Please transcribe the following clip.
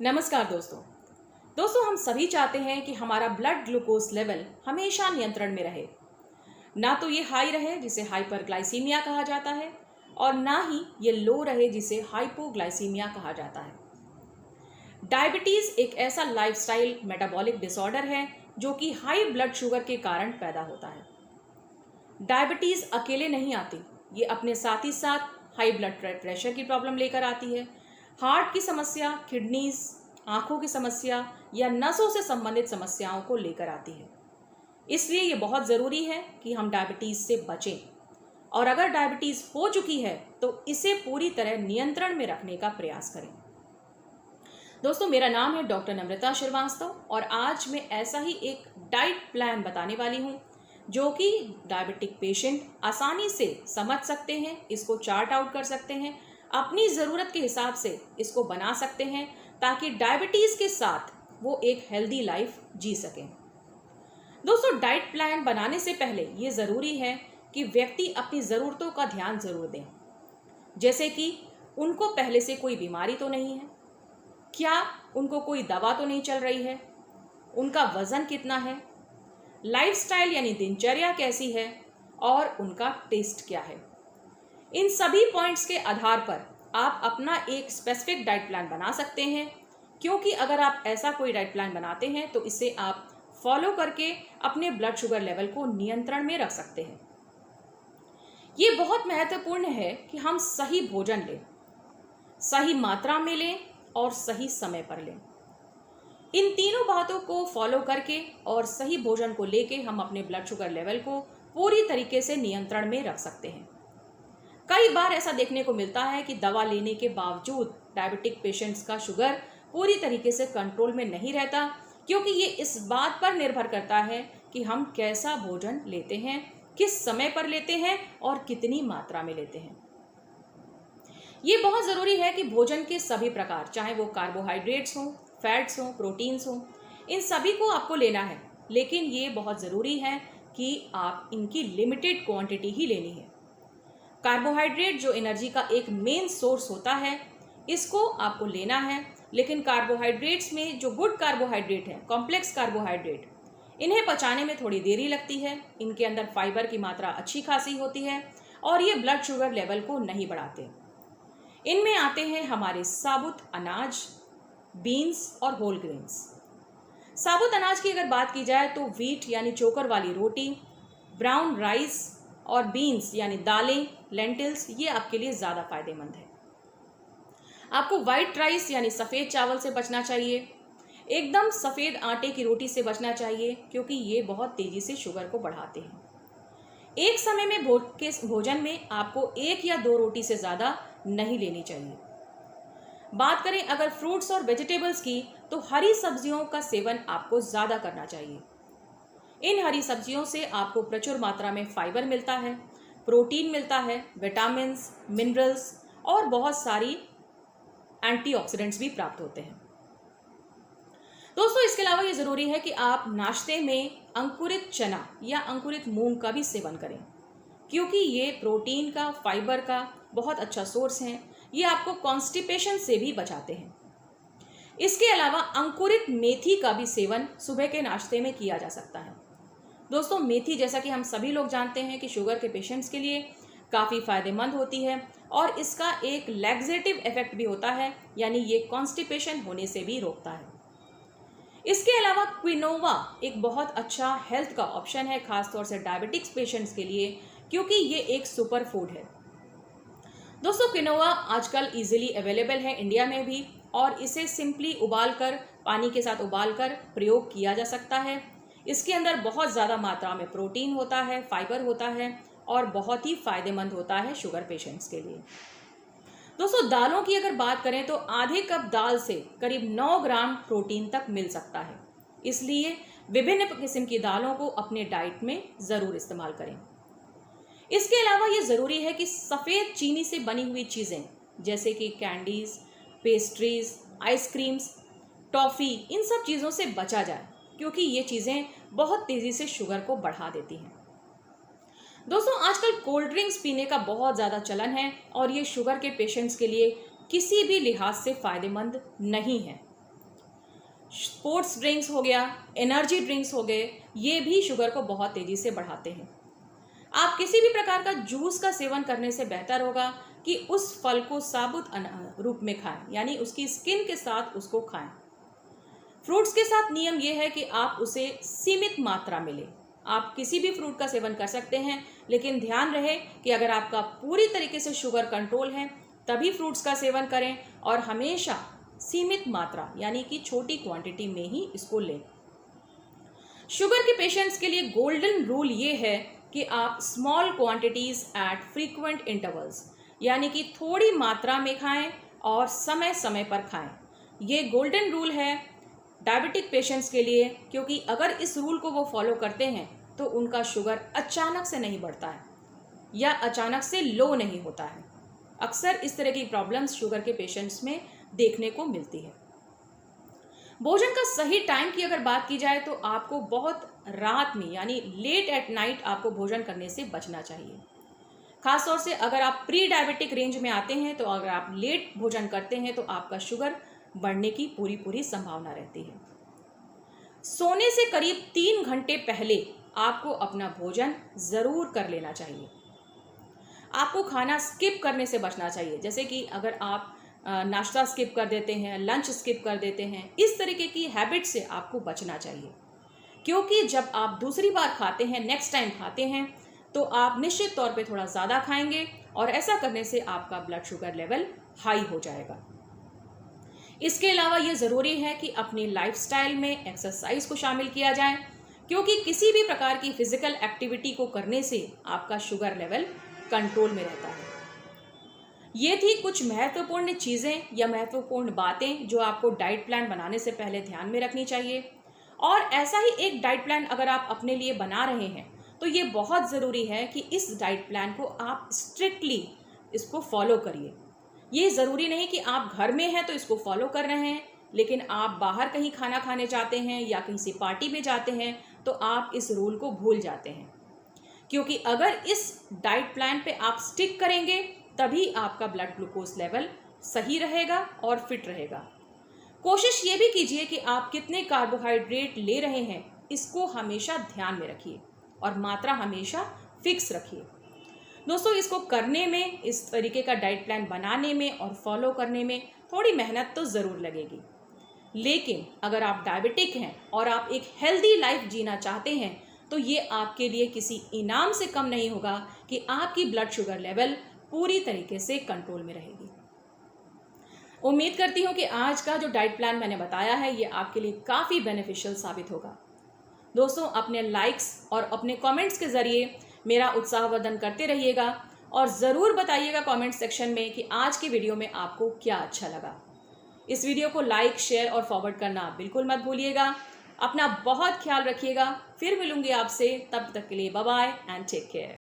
नमस्कार दोस्तों हम सभी चाहते हैं कि हमारा ब्लड ग्लूकोज लेवल हमेशा नियंत्रण में रहे। ना तो ये हाई रहे जिसे हाइपरग्लाइसीमिया कहा जाता है और ना ही ये लो रहे जिसे हाइपोग्लाइसीमिया कहा जाता है। डायबिटीज एक ऐसा लाइफस्टाइल मेटाबॉलिक डिसऑर्डर है जो कि हाई ब्लड शुगर के कारण पैदा होता है। डायबिटीज अकेले नहीं आती, ये अपने साथ ही साथ हाई ब्लड प्रेशर की प्रॉब्लम लेकर आती है, हार्ट की समस्या, किडनीज, आंखों की समस्या या नसों से संबंधित समस्याओं को लेकर आती है। इसलिए ये बहुत ज़रूरी है कि हम डायबिटीज़ से बचें और अगर डायबिटीज़ हो चुकी है तो इसे पूरी तरह नियंत्रण में रखने का प्रयास करें। दोस्तों, मेरा नाम है डॉक्टर नम्रता श्रीवास्तव और आज मैं ऐसा ही एक डाइट प्लान बताने वाली हूँ जो कि डायबिटिक पेशेंट आसानी से समझ सकते हैं, इसको चार्ट आउट कर सकते हैं, अपनी ज़रूरत के हिसाब से इसको बना सकते हैं ताकि डायबिटीज़ के साथ वो एक हेल्दी लाइफ जी सकें। दोस्तों, डाइट प्लान बनाने से पहले ये ज़रूरी है कि व्यक्ति अपनी ज़रूरतों का ध्यान ज़रूर दें, जैसे कि उनको पहले से कोई बीमारी तो नहीं है, क्या उनको कोई दवा तो नहीं चल रही है, उनका वज़न कितना है, लाइफस्टाइल यानी दिनचर्या कैसी है और उनका टेस्ट क्या है। इन सभी पॉइंट्स के आधार पर आप अपना एक स्पेसिफिक डाइट प्लान बना सकते हैं, क्योंकि अगर आप ऐसा कोई डाइट प्लान बनाते हैं तो इसे आप फॉलो करके अपने ब्लड शुगर लेवल को नियंत्रण में रख सकते हैं। ये बहुत महत्वपूर्ण है कि हम सही भोजन लें, सही मात्रा में लें और सही समय पर लें। इन तीनों बातों को फॉलो करके और सही भोजन को लेके हम अपने ब्लड शुगर लेवल को पूरी तरीके से नियंत्रण में रख सकते हैं। कई बार ऐसा देखने को मिलता है कि दवा लेने के बावजूद डायबिटिक पेशेंट्स का शुगर पूरी तरीके से कंट्रोल में नहीं रहता, क्योंकि ये इस बात पर निर्भर करता है कि हम कैसा भोजन लेते हैं, किस समय पर लेते हैं और कितनी मात्रा में लेते हैं। ये बहुत ज़रूरी है कि भोजन के सभी प्रकार, चाहे वो कार्बोहाइड्रेट्स हों, फैट्स हों, प्रोटीन्स हों, इन सभी को आपको लेना है, लेकिन ये बहुत ज़रूरी है कि आप इनकी लिमिटेड क्वांटिटी ही लेनी है। कार्बोहाइड्रेट जो एनर्जी का एक मेन सोर्स होता है, इसको आपको लेना है, लेकिन कार्बोहाइड्रेट्स में जो गुड कार्बोहाइड्रेट है, कॉम्प्लेक्स कार्बोहाइड्रेट, इन्हें पचाने में थोड़ी देरी लगती है, इनके अंदर फाइबर की मात्रा अच्छी खासी होती है और ये ब्लड शुगर लेवल को नहीं बढ़ाते। इनमें आते हैं हमारे साबुत अनाज, बीन्स और होल ग्रेन्स। साबुत अनाज की अगर बात की जाए तो व्हीट यानी चोकर वाली रोटी, ब्राउन राइस और बीन्स यानी दालें, लेंटिल्स, ये आपके लिए ज़्यादा फायदेमंद है। आपको वाइट राइस यानी सफ़ेद चावल से बचना चाहिए, एकदम सफ़ेद आटे की रोटी से बचना चाहिए, क्योंकि ये बहुत तेज़ी से शुगर को बढ़ाते हैं। एक समय में भोजन में आपको एक या दो रोटी से ज़्यादा नहीं लेनी चाहिए। बात करें अगर फ्रूट्स और वेजिटेबल्स की, तो हरी सब्जियों का सेवन आपको ज़्यादा करना चाहिए। इन हरी सब्जियों से आपको प्रचुर मात्रा में फाइबर मिलता है, प्रोटीन मिलता है, विटामिन्स, मिनरल्स और बहुत सारी एंटीऑक्सीडेंट्स भी प्राप्त होते हैं। दोस्तों, इसके अलावा ये ज़रूरी है कि आप नाश्ते में अंकुरित चना या अंकुरित मूंग का भी सेवन करें, क्योंकि ये प्रोटीन का, फाइबर का बहुत अच्छा सोर्स है। ये आपको कॉन्स्टिपेशन से भी बचाते हैं। इसके अलावा अंकुरित मेथी का भी सेवन सुबह के नाश्ते में किया जा सकता है। दोस्तों, मेथी, जैसा कि हम सभी लोग जानते हैं कि शुगर के पेशेंट्स के लिए काफ़ी फ़ायदेमंद होती है और इसका एक लैक्सेटिव इफेक्ट भी होता है, यानी ये कॉन्स्टिपेशन होने से भी रोकता है। इसके अलावा क्विनोवा एक बहुत अच्छा हेल्थ का ऑप्शन है, खासतौर से डायबिटिक्स पेशेंट्स के लिए, क्योंकि ये एक सुपर फूड है। दोस्तों, क्विनोवा आजकल इजीली अवेलेबल है इंडिया में भी और इसे सिंपली उबालकर, पानी के साथ उबालकर प्रयोग किया जा सकता है। इसके अंदर बहुत ज़्यादा मात्रा में प्रोटीन होता है, फाइबर होता है और बहुत ही फ़ायदेमंद होता है शुगर पेशेंट्स के लिए। दोस्तों, दालों की अगर बात करें तो आधे कप दाल से करीब 9 ग्राम प्रोटीन तक मिल सकता है। इसलिए विभिन्न किस्म की दालों को अपने डाइट में ज़रूर इस्तेमाल करें। इसके अलावा ये ज़रूरी है कि सफ़ेद चीनी से बनी हुई चीज़ें जैसे कि कैंडीज़, पेस्ट्रीज़, आइसक्रीम्स, टॉफ़ी, इन सब चीज़ों से बचा जाए, क्योंकि ये चीज़ें बहुत तेज़ी से शुगर को बढ़ा देती हैं। दोस्तों, आजकल कोल्ड ड्रिंक्स पीने का बहुत ज़्यादा चलन है और ये शुगर के पेशेंट्स के लिए किसी भी लिहाज से फ़ायदेमंद नहीं है। स्पोर्ट्स ड्रिंक्स हो गया, एनर्जी ड्रिंक्स हो गए, ये भी शुगर को बहुत तेज़ी से बढ़ाते हैं। आप किसी भी प्रकार का जूस का सेवन करने से बेहतर होगा कि उस फल को साबुत रूप में खाएं, यानी उसकी स्किन के साथ उसको खाएं। फ्रूट्स के साथ नियम यह है कि आप उसे सीमित मात्रा में लें। आप किसी भी फ्रूट का सेवन कर सकते हैं, लेकिन ध्यान रहे कि अगर आपका पूरी तरीके से शुगर कंट्रोल है तभी फ्रूट्स का सेवन करें, और हमेशा सीमित मात्रा यानी कि छोटी क्वांटिटी में ही इसको लें। शुगर के पेशेंट्स के लिए गोल्डन रूल ये है कि आप small quantities at frequent intervals, यानी कि थोड़ी मात्रा में खाएं और समय समय पर खाएं। ये गोल्डन रूल है डायबिटिक पेशेंट्स के लिए, क्योंकि अगर इस रूल को वो फॉलो करते हैं तो उनका शुगर अचानक से नहीं बढ़ता है या अचानक से लो नहीं होता है। अक्सर इस तरह की प्रॉब्लम्स शुगर के पेशेंट्स में देखने को मिलती है। भोजन का सही टाइम की अगर बात की जाए तो आपको बहुत रात में यानी लेट एट नाइट आपको भोजन करने से बचना चाहिए। खासतौर से अगर आप प्री डायबिटिक रेंज में आते हैं तो अगर आप लेट भोजन करते हैं तो आपका शुगर बढ़ने की पूरी संभावना रहती है। सोने से करीब 3 घंटे पहले आपको अपना भोजन ज़रूर कर लेना चाहिए। आपको खाना स्किप करने से बचना चाहिए, जैसे कि अगर आप नाश्ता स्किप कर देते हैं, लंच स्किप कर देते हैं, इस तरीके की हैबिट से आपको बचना चाहिए। क्योंकि जब आप दूसरी बार खाते हैं, नेक्स्ट टाइम खाते हैं, तो आप निश्चित तौर पे थोड़ा ज़्यादा खाएंगे और ऐसा करने से आपका ब्लड शुगर लेवल हाई हो जाएगा। इसके अलावा ये ज़रूरी है कि अपनी लाइफस्टाइल में एक्सरसाइज को शामिल किया जाए, क्योंकि किसी भी प्रकार की फिजिकल एक्टिविटी को करने से आपका शुगर लेवल कंट्रोल में रहता है। ये थी कुछ महत्वपूर्ण चीज़ें या महत्वपूर्ण बातें जो आपको डाइट प्लान बनाने से पहले ध्यान में रखनी चाहिए। और ऐसा ही एक डाइट प्लान अगर आप अपने लिए बना रहे हैं तो ये बहुत ज़रूरी है कि इस डाइट प्लान को आप स्ट्रिक्टली इसको फॉलो करिए। ये ज़रूरी नहीं कि आप घर में हैं तो इसको फॉलो कर रहे हैं, लेकिन आप बाहर कहीं खाना खाने जाते हैं या किसी पार्टी में जाते हैं तो आप इस रूल को भूल जाते हैं। क्योंकि अगर इस डाइट प्लान पे आप स्टिक करेंगे तभी आपका ब्लड ग्लूकोज लेवल सही रहेगा और फिट रहेगा। कोशिश ये भी कीजिए कि आप कितने कार्बोहाइड्रेट ले रहे हैं इसको हमेशा ध्यान में रखिए और मात्रा हमेशा फिक्स रखिए। दोस्तों, इसको करने में, इस तरीके का डाइट प्लान बनाने में और फॉलो करने में थोड़ी मेहनत तो ज़रूर लगेगी, लेकिन अगर आप डायबिटिक हैं और आप एक हेल्दी लाइफ जीना चाहते हैं तो ये आपके लिए किसी इनाम से कम नहीं होगा कि आपकी ब्लड शुगर लेवल पूरी तरीके से कंट्रोल में रहेगी। उम्मीद करती हूँ कि आज का जो डाइट प्लान मैंने बताया है ये आपके लिए काफ़ी बेनिफिशियल साबित होगा। दोस्तों, अपने लाइक्स और अपने कमेंट्स के ज़रिए मेरा उत्साहवर्धन करते रहिएगा और ज़रूर बताइएगा कमेंट सेक्शन में कि आज के वीडियो में आपको क्या अच्छा लगा। इस वीडियो को लाइक, शेयर और फॉरवर्ड करना बिल्कुल मत भूलिएगा। अपना बहुत ख्याल रखिएगा। फिर मिलूंगी आपसे, तब तक के लिए bye bye and take care.